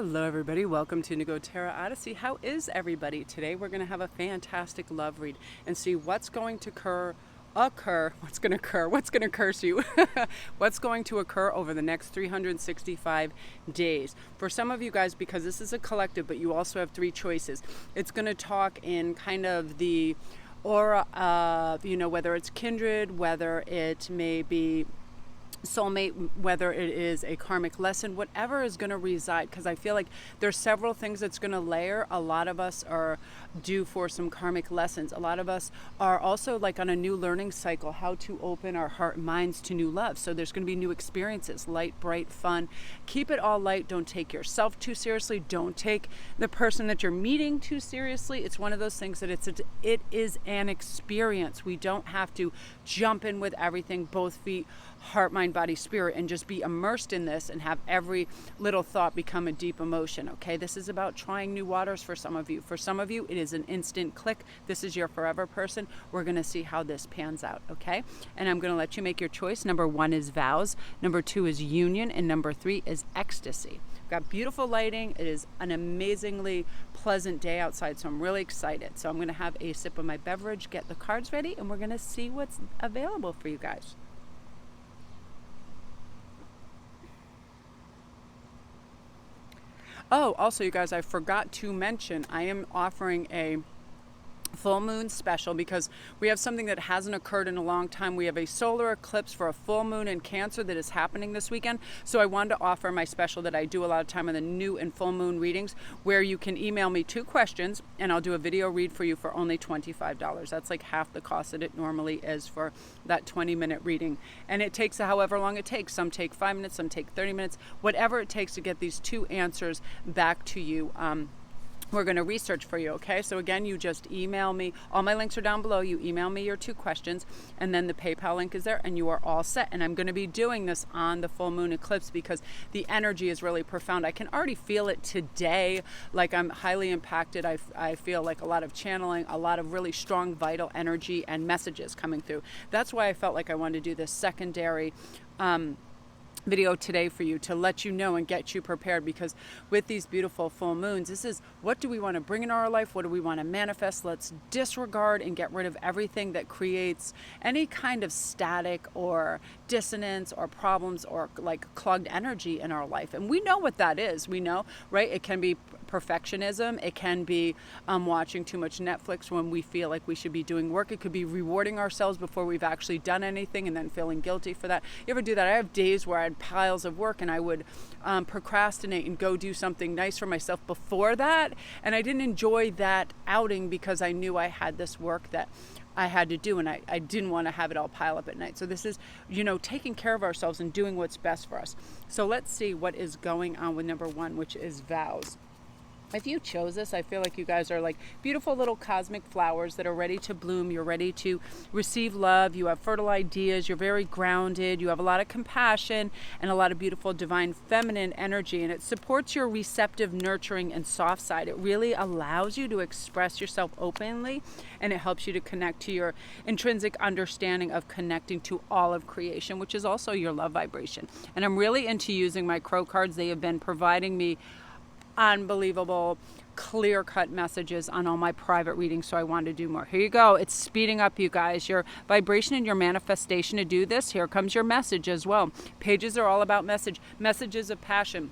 Hello everybody, welcome to Instantgo Tarot Odyssey. How is everybody? Today we're going to have a fantastic love read and see what's going to what's going to curse you, what's going to occur over the next 365 days. For some of you guys, because this is a collective, but you also have three choices, it's going to talk in kind of the aura of, whether it's kindred, whether it may be soulmate, whether it is a karmic lesson, whatever is going to reside, because I feel like there's several things that's going to layer. A lot of us are due for some karmic lessons. A lot of us are also like on a new learning cycle, how to open our heart and minds to new love. So there's going to be new experiences, light, bright, fun. Keep it all light. Don't take yourself too seriously. Don't take the person that you're meeting too seriously. It's one of those things that it is an experience. We don't have to jump in with everything, both feet, heart, mind, body, spirit, and just be immersed in this and have every little thought become a deep emotion. Okay, this is about trying new waters for some of you. For some of you, it is an instant click. This is your forever person. We're going to see how this pans out. Okay, and I'm going to let you make your choice. Number 1 is Vows, number 2 is Union, and number 3 is Ecstasy. We've got beautiful lighting. It is an amazingly pleasant day outside, so I'm really excited. So I'm going to have a sip of my beverage, get the cards ready, and we're going to see what's available for you guys. Oh, also, you guys, I forgot to mention, I am offering a full moon special because we have something that hasn't occurred in a long time. We have a solar eclipse for a full moon in Cancer that is happening this weekend. So I wanted to offer my special that I do a lot of time on the new and full moon readings, where you can email me 2 questions and I'll do a video read for you for only $25. That's like half the cost that it normally is for that 20-minute reading. And it takes however long it takes. Some take 5 minutes, some take 30 minutes, whatever it takes to get these 2 answers back to you. We're going to research for you, okay? So again, you just email me. All my links are down below. You email me your 2 questions, and then the PayPal link is there, and you are all set. And I'm going to be doing this on the full moon eclipse because the energy is really profound. I can already feel it today, like I'm highly impacted. I feel like a lot of channeling, a lot of really strong, vital energy and messages coming through. That's why I felt like I wanted to do this secondary video today for you, to let you know and get you prepared, because with these beautiful full moons, this is what do we want to bring in our life, what do we want to manifest. Let's disregard and get rid of everything that creates any kind of static or dissonance or problems or like clogged energy in our life. And we know what that is. We know, right? It can be perfectionism. It can be watching too much Netflix when we feel like we should be doing work. It could be rewarding ourselves before we've actually done anything and then feeling guilty for that. You ever do that? I have days where I had piles of work and I would procrastinate and go do something nice for myself before that. And I didn't enjoy that outing because I knew I had this work that I had to do, and I didn't want to have it all pile up at night. So this is, taking care of ourselves and doing what's best for us. So let's see what is going on with number 1, which is Vows. If you chose this, I feel like you guys are like beautiful little cosmic flowers that are ready to bloom. You're ready to receive love. You have fertile ideas. You're very grounded. You have a lot of compassion and a lot of beautiful divine feminine energy. And it supports your receptive, nurturing, and soft side. It really allows you to express yourself openly, and it helps you to connect to your intrinsic understanding of connecting to all of creation, which is also your love vibration. And I'm really into using my crow cards. They have been providing me unbelievable clear-cut messages on all my private readings, so I wanted to do more. Here you go. It's speeding up, you guys, your vibration and your manifestation to do this. Here comes your message as well. Pages are all about messages of passion.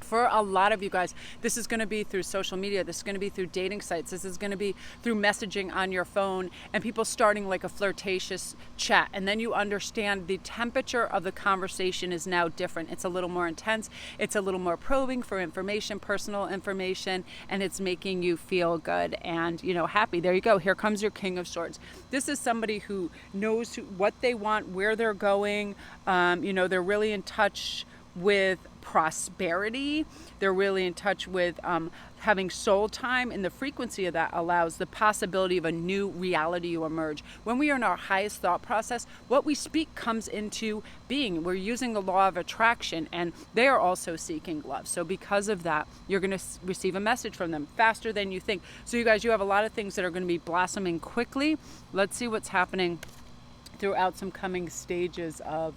For a lot of you guys, this is going to be through social media. This is going to be through dating sites. This is going to be through messaging on your phone and people starting like a flirtatious chat. And then you understand the temperature of the conversation is now different. It's a little more intense. It's a little more probing for information, personal information, and it's making you feel good and, happy. There you go. Here comes your King of Swords. This is somebody who knows what they want, where they're going. They're really in touch with prosperity. They're really in touch with having soul time, and the frequency of that allows the possibility of a new reality to emerge. When we are in our highest thought process, what we speak comes into being. We're using the law of attraction, and they are also seeking love. So because of that, you're going to receive a message from them faster than you think. So you guys, you have a lot of things that are going to be blossoming quickly. Let's see what's happening throughout some coming stages of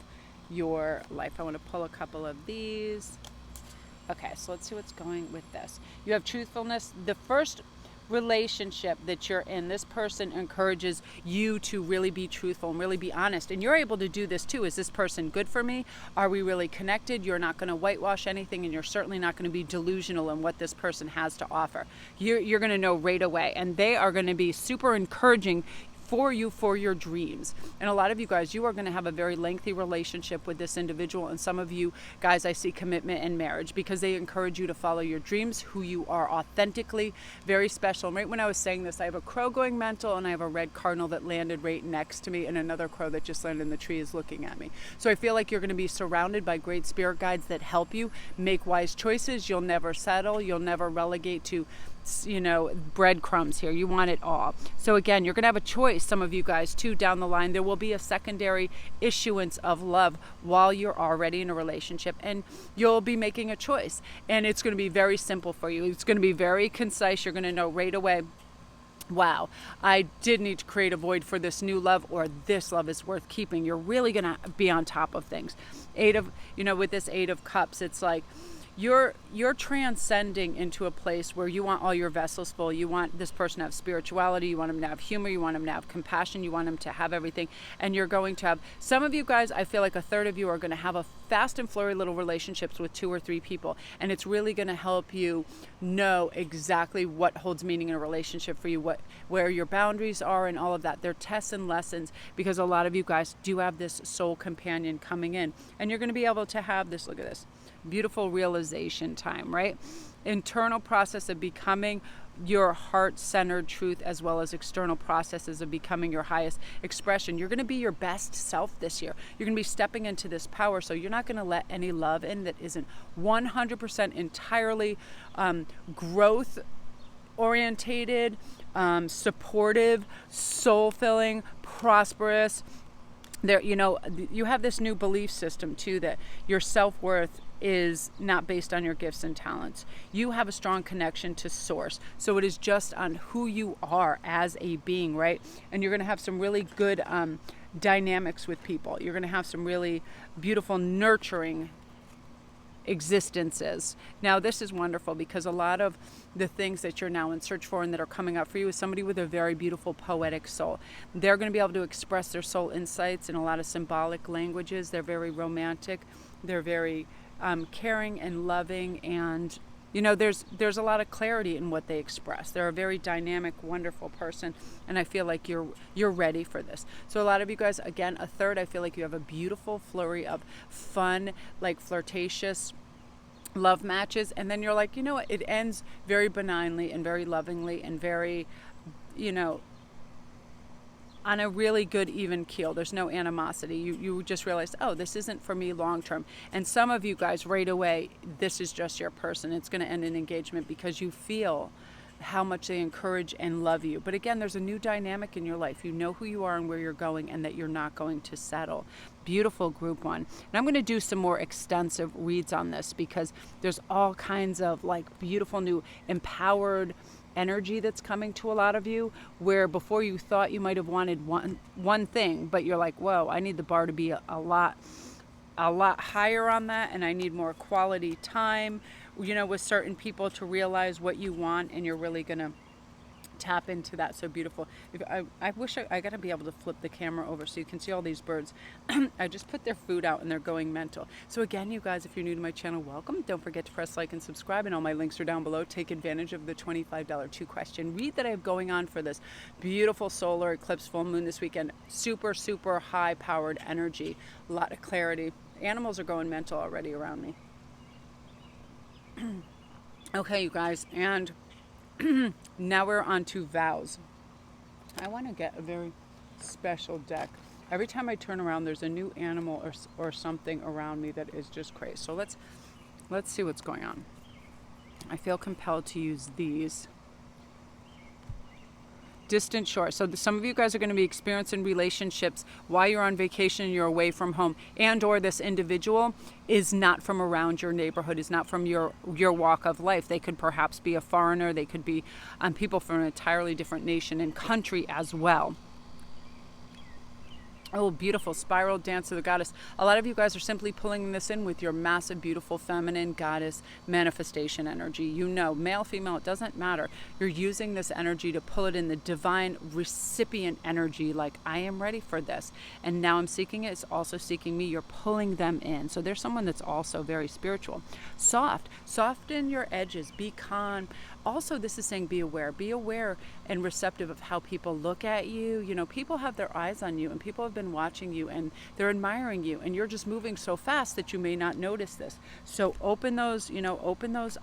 your life. I want to pull a couple of these. Okay, so let's see what's going with this. You have truthfulness. The first relationship that you're in, this person encourages you to really be truthful and really be honest. And you're able to do this too. Is this person good for me? Are we really connected? You're not going to whitewash anything, and you're certainly not going to be delusional in what this person has to offer. You're going to know right away. And they are going to be super encouraging for you, for your dreams. And a lot of you guys, you are going to have a very lengthy relationship with this individual. And some of you guys, I see commitment and marriage, because they encourage you to follow your dreams, who you are authentically, very special. And right when I was saying this, I have a crow going mental, and I have a red cardinal that landed right next to me, and another crow that just landed in the tree is looking at me. So I feel like you're going to be surrounded by great spirit guides that help you make wise choices. You'll never settle. You'll never relegate to breadcrumbs here. You want it all. So again, you're going to have a choice, some of you guys too, down the line. There will be a secondary issuance of love while you're already in a relationship, and you'll be making a choice. And it's going to be very simple for you. It's going to be very concise. You're going to know right away, wow, I did need to create a void for this new love, or this love is worth keeping. You're really going to be on top of things. With this 8 of Cups, it's like, you're transcending into a place where you want all your vessels full. You want this person to have spirituality, you want them to have humor, you want them to have compassion, you want them to have everything. And you're going to have, some of you guys, I feel like a third of you are going to have a fast and flurry little relationships with 2 or 3 people. And it's really going to help you know exactly what holds meaning in a relationship for you, where your boundaries are, and all of that. They're tests and lessons, because a lot of you guys do have this soul companion coming in, and you're going to be able to have this, look at this, beautiful realization time, right? Internal process of becoming your heart-centered truth, as well as external processes of becoming your highest expression. You're going to be your best self this year. You're going to be stepping into this power, so you're not going to let any love in that isn't 100% entirely growth orientated, supportive, soul-filling, prosperous. You have this new belief system too, that your self-worth is not based on your gifts and talents. You have a strong connection to source. So it is just on who you are as a being, right? And you're going to have some really good dynamics with people. You're going to have some really beautiful, nurturing existences. Now, this is wonderful, because a lot of the things that you're now in search for and that are coming up for you is somebody with a very beautiful poetic soul. They're going to be able to express their soul insights in a lot of symbolic languages. They're very romantic. They're very caring and loving, and there's a lot of clarity in what they express. They're a very dynamic, wonderful person, and I feel like you're ready for this. So a lot of you guys, again, a third, I feel like you have a beautiful flurry of fun, like flirtatious love matches, and then you're like, what, it ends very benignly and very lovingly and very, on a really good even keel. There's no animosity. You just realize, oh, this isn't for me long term. And some of you guys, right away, this is just your person. It's going to end in engagement, because you feel how much they encourage and love you. But again, there's a new dynamic in your life. You know who you are and where you're going, and that you're not going to settle. Beautiful group one. And I'm going to do some more extensive reads on this, because there's all kinds of like beautiful new empowered energy that's coming to a lot of you, where before you thought you might have wanted one thing, but you're like, whoa, I need the bar to be a lot higher on that, and I need more quality time, with certain people to realize what you want, and you're really gonna tap into that. So beautiful. I wish I gotta be able to flip the camera over so you can see all these birds. I just put their food out and they're going mental. So again, you guys, if you're new to my channel, welcome. Don't forget to press like and subscribe, and all my links are down below. Take advantage of the $25 2-question read that I have going on for this beautiful solar eclipse full moon this weekend. Super, super high powered energy, a lot of clarity. Animals are going mental already around me. Okay, you guys, and now we're on to Vows. I want to get a very special deck. Every time I turn around, there's a new animal or something around me that is just crazy. So let's see what's going on. I feel compelled to use these. Distant shore. So some of you guys are going to be experiencing relationships while you're on vacation and you're away from home, and or this individual is not from around your neighborhood, is not from your walk of life. They could perhaps be a foreigner. They could be people from an entirely different nation and country as well. Oh, beautiful spiral dance of the goddess. A lot of you guys are simply pulling this in with your massive, beautiful, feminine goddess manifestation energy. You know, male, female, it doesn't matter. You're using this energy to pull it in the divine recipient energy, like, I am ready for this. And now I'm seeking it. It's also seeking me. You're pulling them in. So there's someone that's also very spiritual. Soft. Soften your edges. Be calm. Also, this is saying be aware and receptive of how people look at you. You know, people have their eyes on you, and people have been watching you, and they're admiring you, and you're just moving so fast that you may not notice this. So open those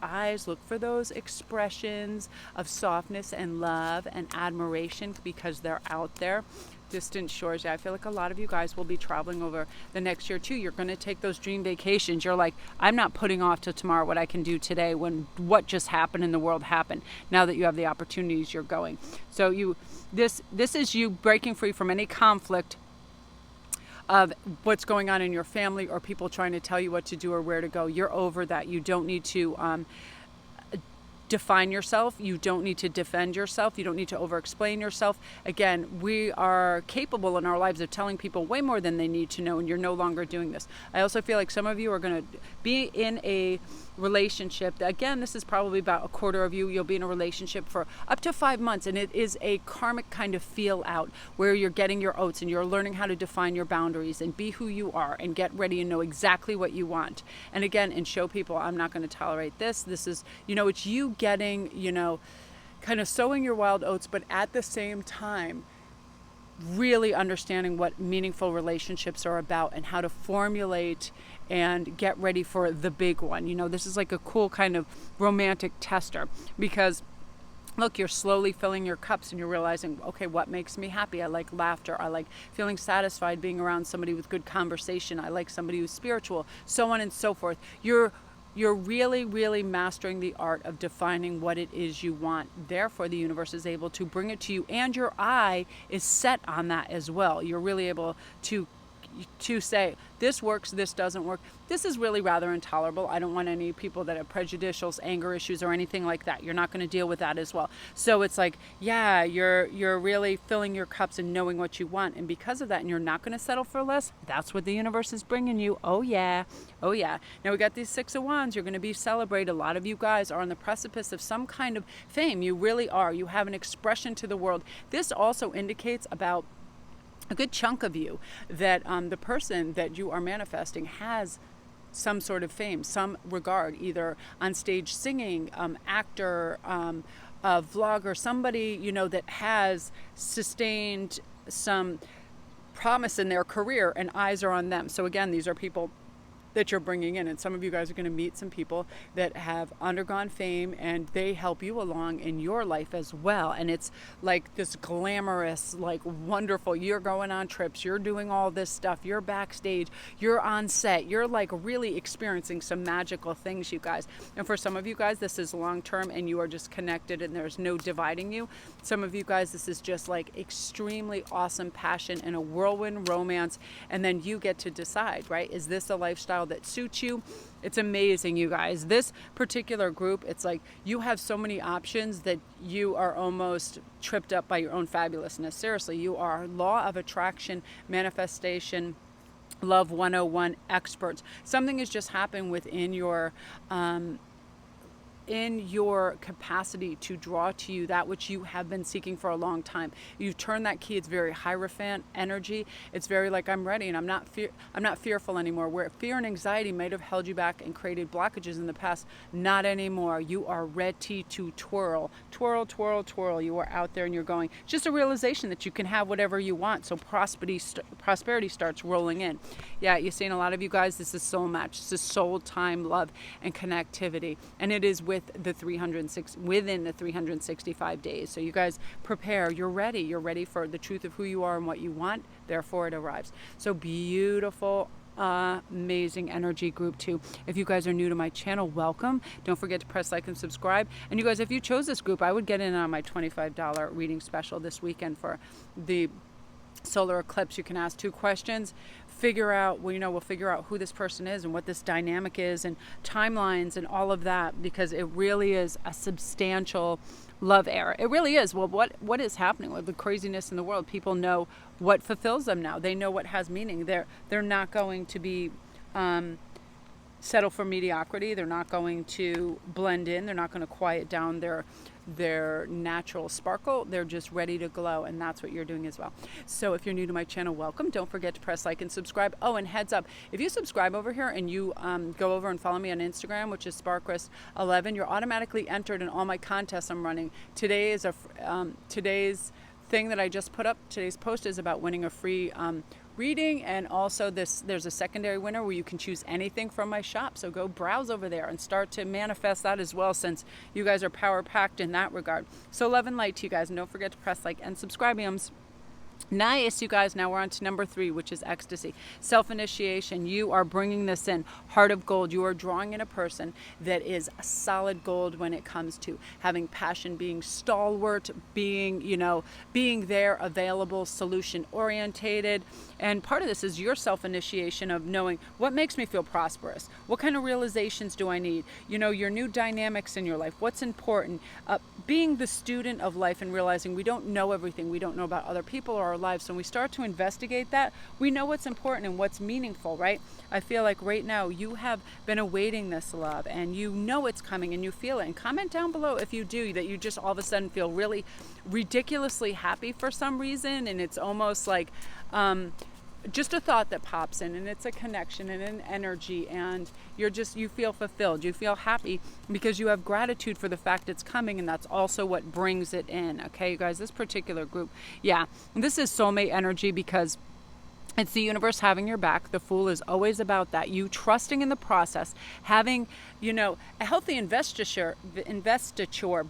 eyes, look for those expressions of softness and love and admiration, because they're out there. Distant shores. Yeah, I feel like a lot of you guys will be traveling over the next year too. You're going to take those dream vacations. You're like, I'm not putting off till tomorrow what I can do today, when what just happened in the world happened. Now that you have the opportunities, you're going. So this is you breaking free from any conflict of what's going on in your family, or people trying to tell you what to do or where to go. You're over that. You don't need to define yourself. You don't need to defend yourself. You don't need to over-explain yourself. Again, we are capable in our lives of telling people way more than they need to know, and you're no longer doing this. I also feel like some of you are going to be in a relationship. Again, this is probably about a quarter of you. You'll be in a relationship for up to 5 months, and it is a karmic kind of feel out, where you're getting your oats and you're learning how to define your boundaries and be who you are and get ready and know exactly what you want. And again, and show people, I'm not going to tolerate this. This is, it's you getting, kind of sowing your wild oats, but at the same time, really understanding what meaningful relationships are about and how to formulate and get ready for the big one. This is like a cool kind of romantic tester, because look, you're slowly filling your cups and you're realizing, okay, what makes me happy? I like laughter. I like feeling satisfied being around somebody with good conversation. I like somebody who's spiritual, so on and so forth. You're really, really mastering the art of defining what it is you want. Therefore, the universe is able to bring it to you, and your eye is set on that as well. You're really able to say, this works, this doesn't work. This is really rather intolerable. I don't want any people that have prejudicials, anger issues, or anything like that. You're not going to deal with that as well. So it's like, yeah, you're really filling your cups and knowing what you want. And because of that, and you're not going to settle for less, that's what the universe is bringing you. Oh yeah. Oh yeah. Now we got these 6 of Wands. You're going to be celebrated. A lot of you guys are on the precipice of some kind of fame. You really are. You have an expression to the world. This also indicates about a good chunk of you that the person that you are manifesting has some sort of fame, some regard, either on stage singing, actor, a vlogger, somebody, that has sustained some promise in their career, and eyes are on them. So again, these are people that you're bringing in, and some of you guys are going to meet some people that have undergone fame, and they help you along in your life as well. And it's like this glamorous, like wonderful, you're going on trips, you're doing all this stuff, you're backstage, you're on set, you're like really experiencing some magical things, you guys. And for some of you guys, this is long term, and you are just connected and there's no dividing you. Some of you guys, this is just like extremely awesome passion and a whirlwind romance, and then you get to decide, right? Is this a lifestyle that suits you? It's amazing, you guys. This particular group, it's like you have so many options that you are almost tripped up by your own fabulousness. Seriously, you are law of attraction, manifestation, love 101 experts. Something has just happened within your in your capacity to draw to you that which you have been seeking for a long time. You turn that key. It's very Hierophant energy. It's very like, I'm ready, and I'm not fearful anymore. Where fear and anxiety might have held you back and created blockages in the past, not anymore. You are ready to twirl, twirl, twirl, twirl. You are out there and you're going. Just a realization that you can have whatever you want. So prosperity starts rolling in. Yeah, you're seeing a lot of you guys. This is soul match. This is soul time, love, and connectivity, and it is within the 365 days. So you guys prepare. You're ready. You're ready for the truth of who you are and what you want. Therefore, it arrives. So beautiful, amazing energy, group 2. If you guys are new to my channel, welcome. Don't forget to press like and subscribe. And you guys, if you chose this group, I would get in on my $25 reading special this weekend for the solar eclipse. You can ask 2 questions. figure out, we'll figure out who this person is and what this dynamic is and timelines and all of that, because it really is a substantial love era. It really is. Well, what is happening with the craziness in the world? People know what fulfills them now. They know what has meaning. They're not going to be settle for mediocrity. They're not going to blend in. They're not going to quiet down their natural sparkle. They're just ready to glow, and that's what you're doing as well. So if you're new to my channel, welcome. Don't forget to press like and subscribe. Oh, and heads up, if you subscribe over here and you go over and follow me on Instagram, which is sparkrist11, you're automatically entered in all my contests I'm running. Today is today's thing that I just put up. Today's post is about winning a free reading, and also there's a secondary winner where you can choose anything from my shop. So go browse over there and start to manifest that as well, since you guys are power packed in that regard. So love and light to you guys, and don't forget to press like and subscribe. Nice, you guys. Now we're on to number 3, which is ecstasy. Self-initiation. You are bringing this in. Heart of gold. You are drawing in a person that is solid gold when it comes to having passion, being stalwart, being there, available, solution orientated. And part of this is your self-initiation of knowing what makes me feel prosperous. What kind of realizations do I need? Your new dynamics in your life. What's important? Being the student of life and realizing we don't know everything. We don't know about other people or our lives. So when we start to investigate that, we know what's important and what's meaningful, right? I feel like right now you have been awaiting this love, and you know it's coming and you feel it. And comment down below if you do, that you just all of a sudden feel really ridiculously happy for some reason, and it's almost like just a thought that pops in, and it's a connection and an energy, and you feel fulfilled, you feel happy because you have gratitude for the fact it's coming, and that's also what brings it in. Okay, you guys, this particular group, this is soulmate energy, because it's the universe having your back. The Fool is always about that. You trusting in the process, having, a healthy investiture,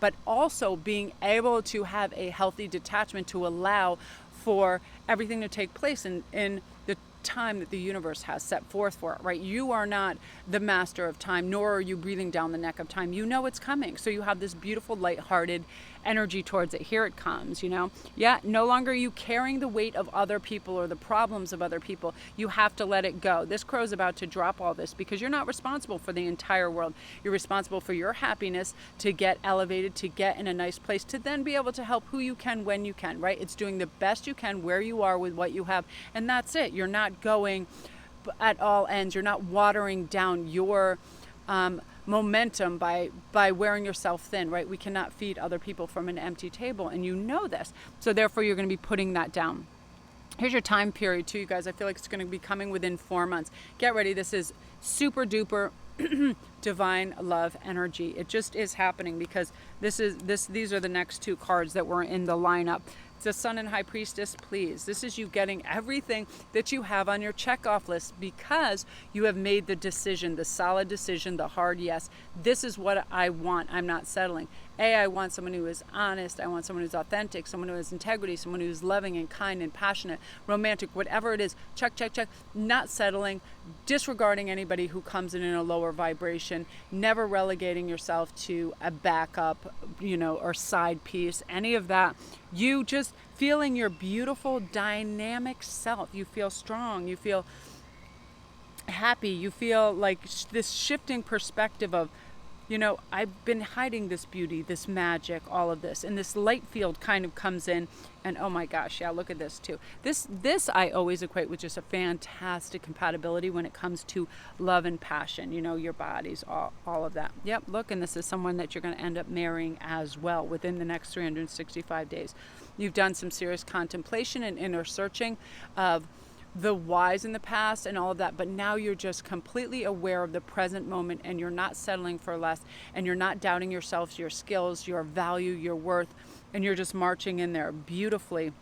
but also being able to have a healthy detachment to allow for everything to take place in the time that the universe has set forth for it, right? You are not the master of time, nor are you breathing down the neck of time. You know it's coming. So you have this beautiful, lighthearted energy towards it. Here it comes, no longer are you carrying the weight of other people or the problems of other people. You have to let it go. This crow's about to drop all this, because you're not responsible for the entire world. You're responsible for your happiness, to get elevated, to get in a nice place, to then be able to help who you can when you can, right? It's doing the best you can where you are with what you have, and that's it. You're not going at all ends. You're not watering down your momentum by wearing yourself thin, right? We cannot feed other people from an empty table, and you know this. So therefore you're going to be putting that down. Here's your time period too, you guys. I feel like it's going to be coming within 4 months. Get ready. This is super duper divine love energy. It just is happening, because these are the next 2 cards that were in the lineup. The Sun and High Priestess, please. This is you getting everything that you have on your checkoff list, because you have made the decision, the solid decision, the hard yes. This is what I want. I'm not settling. I want someone who is honest. I want someone who's authentic, someone who has integrity, someone who's loving and kind and passionate, romantic, whatever it is. Check, check, check. Not settling, disregarding anybody who comes in a lower vibration, never relegating yourself to a backup, or side piece, any of that. You just feeling your beautiful, dynamic self. You feel strong. You feel happy. You feel like this shifting perspective of, I've been hiding this beauty, this magic, all of this, and this light field kind of comes in, and oh my gosh, yeah, look at this too. This I always equate with just a fantastic compatibility when it comes to love and passion, your bodies, all of that. Yep, look, and this is someone that you're going to end up marrying as well within the next 365 days. You've done some serious contemplation and inner searching of the whys in the past and all of that, but now you're just completely aware of the present moment, and you're not settling for less, and you're not doubting yourself, your skills, your value, your worth, and you're just marching in there beautifully.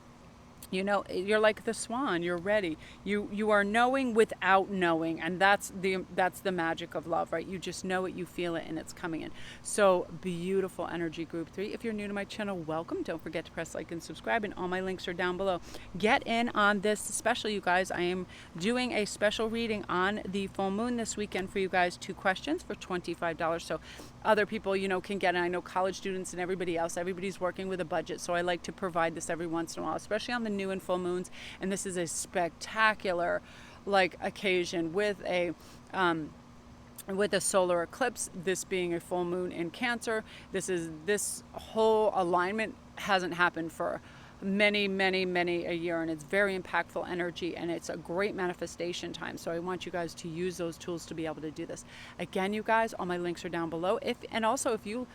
You're like the swan. You're ready. You are knowing without knowing, and that's the magic of love, right? You just know it, you feel it, and it's coming in. So beautiful energy, group 3. If you're new to my channel, welcome. Don't forget to press like and subscribe, and all my links are down below. Get in on this special, you guys. I am doing a special reading on the full moon this weekend for you guys. 2 questions for $25. So other people, can get it. I know college students and everybody else, everybody's working with a budget, so I like to provide this every once in a while, especially on the new and full moons. And this is a spectacular like occasion with a solar eclipse, this being a full moon in Cancer. This whole alignment hasn't happened for many a year, and it's very impactful energy, and it's a great manifestation time. So I want you guys to use those tools to be able to do this. Again, you guys, all my links are down below. And also if you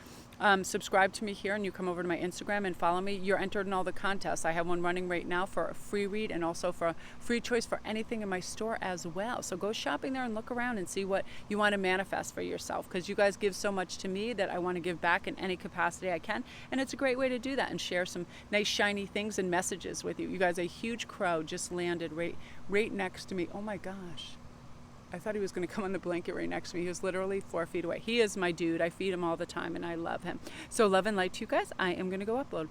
subscribe to me here and you come over to my Instagram and follow me, you're entered in all the contests. I have one running right now for a free read and also for a free choice for anything in my store as well. So go shopping there and look around and see what you want to manifest for yourself, because you guys give so much to me that I want to give back in any capacity I can, and it's a great way to do that and share some nice shiny things and messages with you. You guys, a huge crow just landed right next to me. Oh my gosh. I thought he was going to come on the blanket right next to me. He was literally 4 feet away. He is my dude. I feed him all the time and I love him. So love and light to you guys. I am going to go upload.